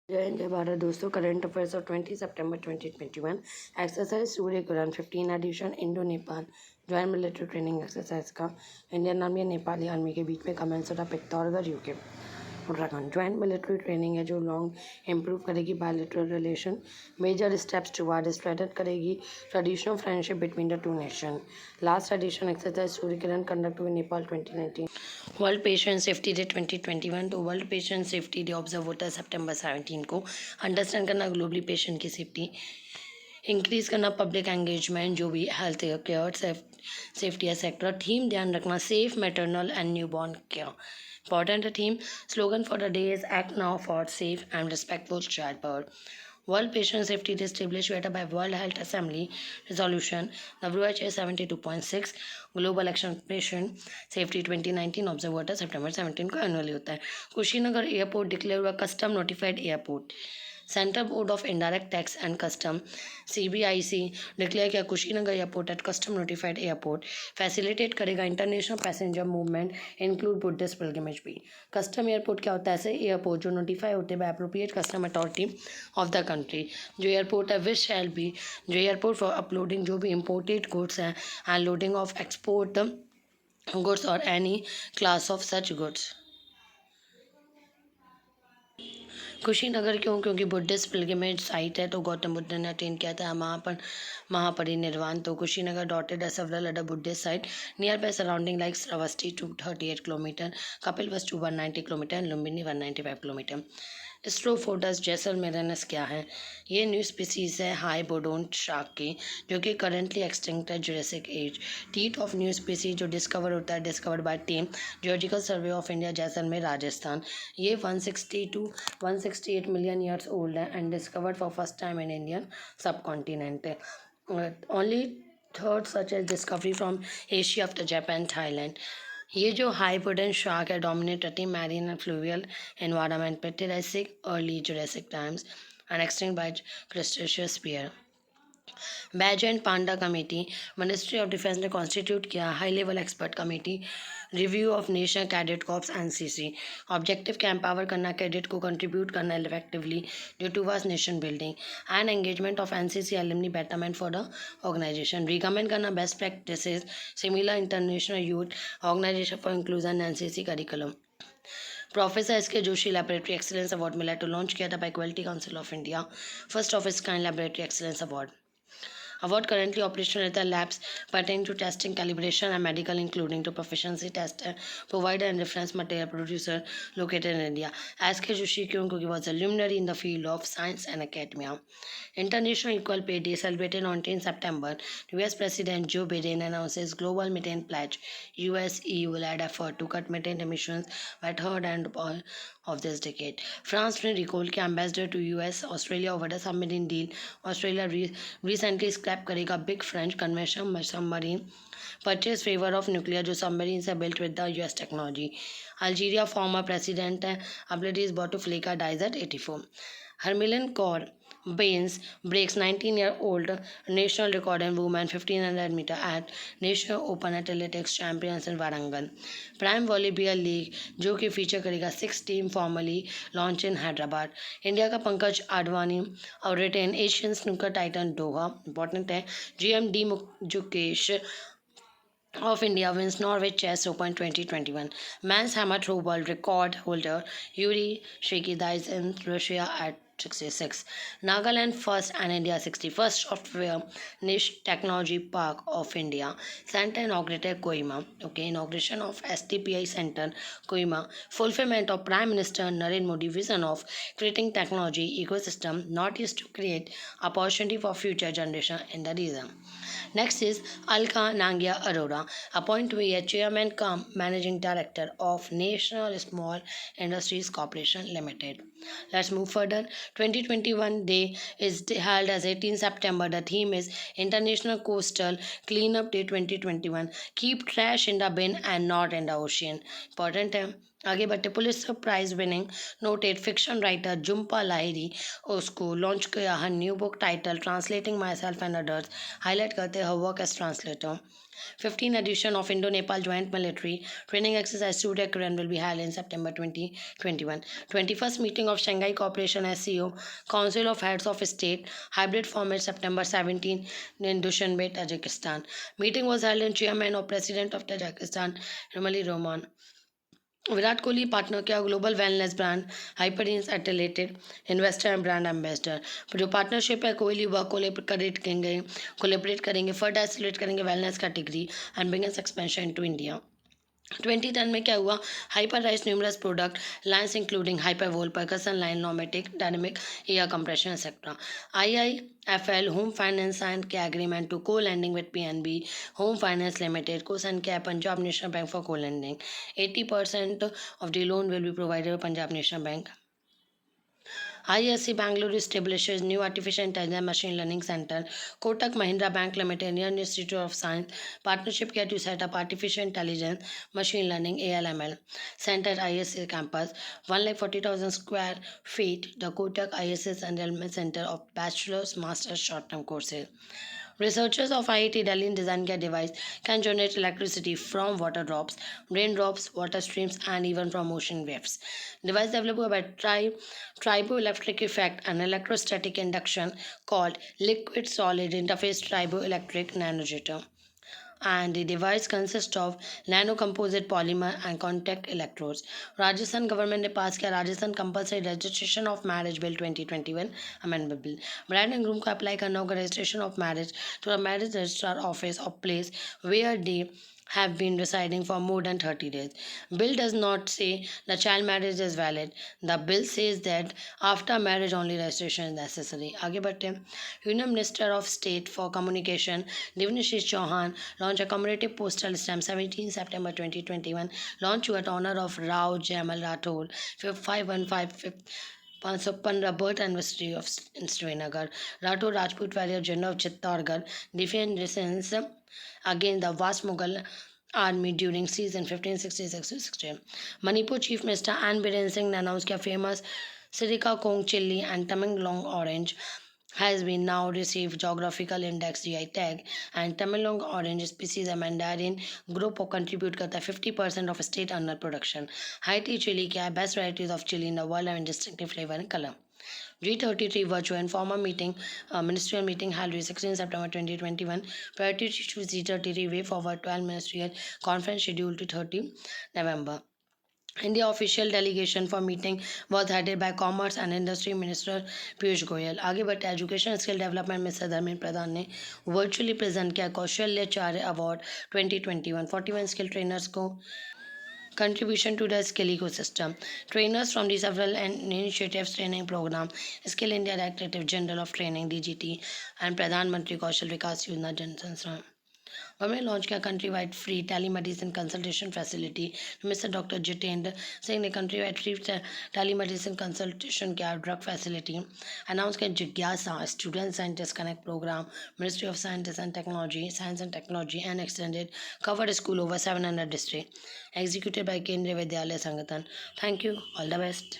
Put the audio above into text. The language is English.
जय हिंद जय भारत दोस्तों। करंट अफेयर्स ऑफ 20 सितंबर 2021 exercise Surya Grahan 15 edition Indo Nepal joint military training exercise का इंडियन आर्मी और नेपाली आर्मी के बीच में कमेंस होता Pithoragarh UK Uttarakhand. Joint military training है जो लॉन्ग इम्प्रूव करेगी bilateral relation, major steps toward strengthen करेगी traditional friendship between the two nation. Last edition exercise Surya Grahan conduct हुई Nepal 2019। World patient safety day 2021। तो world patient safety day observe होता है सितंबर 17 को। अंडरस्टैंड करना ग्लोबली पेशेंट की सेफ्टी, इंक्रीज करना पब्लिक एंगेजमेंट जो भी health care safety sector. Theme ध्यान रखना safe maternal and newborn care. Important theme slogan for the day is act now for safe and respectful child birth. World Patient Safety Day established by World Health Assembly Resolution WHA 72.6। Global action patient safety 2019 observe होता है सितंबर 17 को annually होता है। Kushinagar airport declare हुआ custom notified airport. Central board of indirect tax and custom CBIC declare किया Kushinagar airport at custom notified airport. Facilitate करेगा international passenger movement include Buddhist pilgrimage भी। कस्टम एयरपोर्ट क्या होता है? ऐसे एयरपोर्ट जो नोटिफाई होते हैं by appropriate custom authority of the country. जो एयरपोर्ट है विच शैल बी जो एयरपोर्ट फॉर अपलोडिंग जो भी इम्पोर्टेड गुड्स हैं and loading of export goods और any class of such goods. Kushinagar क्यों? क्योंकि बुद्धिस्ट पिलग्रिमेज साइट है। तो गौतम बुद्ध ने अटेन किया था महापरिनिर्वाण। तो कुशीनगर डॉटेड है several other Buddhist site near by surrounding like Shravasti 238 kilometre, Kapilavastu 190 kilometre, Lumbini 195 kilometre. Strophodus jaisalmerensis क्या है? ये न्यू स्पीसीज है हाई बोडोन शार्क की जो कि करेंटली एक्सटिंक्ट है Jurassic age. Teeth of new species जो डिस्कवर होता है discovered by team geological survey of India Jaisalmer Rajasthan. ये 168 मिलियन ईयर्स ओल्ड है and discovered for first time in Indian subcontinent. Only third such as discovery from Asia after Japan Thailand. ये जो हाइपोडन shark है dominate रहती है marine and fluvial environment पे Triassic early Jurassic times and extinct by Cretaceous spear. बैज एंड Panda committee ministry of defence ने constitute किया high level expert committee review of national cadet corps NCC। Objective क्या? Empower करना cadet को contribute करना effectively जो towards nation building and engagement of NCC alumni betterment for the organisation. Recommend करना best practices similar international youth organisation for inclusion NCC curriculum. Professor S के Joshi laboratory excellence award मिला तो launch किया था bye quality council of India. First of its kind laboratory excellence award. Award currently operational at the labs pertaining to testing, calibration, and medical, including to proficiency tester, provider, and reference material producer located in India. S.K. Joshi Kyunko was a luminary in the field of science and academia. International Equal Pay Day celebrated on 10 September. US President Joe Biden announces global methane pledge. US-EU will add effort to cut methane emissions by third and all of this decade. France ने recall के ambassador to US, Australia over the submarine deal. Australia recently scrap करेगा big French convention submarine purchase favour of nuclear जो submarine से built with the US technology. Algeria former president है अब्लेटिस Bouteflika dies at 84। Harmilan Kaur Baines breaks 19-year-old national record in women 1500 meter at National Open Athletics Champions in Warangal. Prime Volleyball League जो कि feature करेगा 6 team formally launch in Hyderabad. India का पंकज आडवाणी और retain Asian snooker Titan दोहा। Important है GMD Mukesh of India wins Norway Chess Open 2021. Men's hammer throw world record holder Yuri Shiki dies in Russia at 66. Nagaland first and India 61st software niche technology park of India. Center inaugurated Kohima. Okay, inauguration of STPI Center Kohima. Fulfillment of Prime Minister Narendra Modi vision of creating technology ecosystem not used to create opportunity for future generation in the region. Next is Alka Nangia Arora, appointed to be a chairman cum managing director of National Small Industries Corporation Limited. Let's move further. 2021 Day is held as 18 September. The theme is International Coastal Cleanup Day 2021. Keep trash in the bin and not in the ocean. Important है आगे बढ़ते। Pulitzer prize winning noted fiction writer Jhumpa Lahiri उसको launch किया her new book title translating myself and others. Highlight करते हैं her work as translator. 15th edition of Indo-Nepal Joint Military Training Exercise Suryakiran will be held in September 2021. 21st meeting of Shanghai Cooperation SCO Council of Heads of State hybrid format September 17 in Dushanbe, Tajikistan. Meeting was held in Chairman of President of Tajikistan Emily Roman. Virat Kohli partner किया global wellness brand Hyperice एटेलेटेड investor and brand ambassador जो partnership है Kohli work collaborate करेंगे further accelerate करेंगे wellness category and begins expansion to India 2010 में क्या हुआ Hyperice numerous product lines including Hypervolt percussion line Normatec dynamic air compression etcetera IIFL home finance sign के agreement to co lending with PNB home finance limited को साइन किया Punjab National Bank for co lending 80% of the loan will be provided by Punjab National Bank ISC Bangalore establishes new artificial intelligence machine learning center. Kotak Mahindra Bank Limited, Indian Institute of Science, partnership किया to set up artificial intelligence machine learning ALML center at ISC campus. 1,40,000 square feet. The Kotak ISS Enrollment Center of bachelor's, master's, short-term courses. Researchers of IIT Delhi designed a device can generate electricity from water drops, raindrops, water streams, and even from ocean waves. Device developed by triboelectric effect and electrostatic induction called liquid solid interface triboelectric nanojetter. And the device consists of nano-composite polymer and contact electrodes. Rajasthan government ने पास किया Rajasthan Compulsory Registration of Marriage Bill 2021 Amendment Bill. Bride and groom को apply करना होगा registration of marriage to the marriage registrar office or place where they have been residing for more than 30 days. Bill does not say the child marriage is valid. The bill says that after marriage only registration is necessary. आगे बढ़ते हैं. Union Minister of State for Communication Devneshish Chauhan launched a commemorative postal stamp 17 September 2021 launched to honor of Rao Jamal Rathod 515 515 birth anniversary of Srinagar. Rathod Rajput warrior general of Chittorgarh defended resistance against the vast Mughal army during season 1566-16. Manipur Chief Minister Ann Biren Singh announced that famous Sirika Kong chili and Tamenglong orange has been now received geographical index GI tag and Tamenglong orange species a mandarin group को contribute करता है 50% of state annual production. Haiti chili क्या है best varieties of chili in the world and distinctive flavor and color. G33 virtual informal meeting, ministerial meeting held on 16 September 2021. Priority to G33 way forward 12 ministerial conference scheduled to 30 November. India official delegation for meeting was headed by Commerce and Industry Minister Piyush Goyal. आगे बढ़ते education skill development minister Dharmendra Pradhan ने virtually present किया Kaushalacharya award 2021 41 skill trainers को contribution to the skill ecosystem. Trainers from the several initiatives training program, Skill India Directorate General of Training DGT and Pradhan Mantri Kaushal Vikas Yojana Jan Sansthan. Government launched a countrywide free telemedicine consultation facility. Mr. Dr. Jitendra Singh ने countrywide free telemedicine consultation क्या drug facility announced कि जिज्ञासा student scientist connect program Ministry of Science and Technology and extended covered school over 700 districts executed by Kendriya Vidyalaya Sangathan. Thank you. All the best.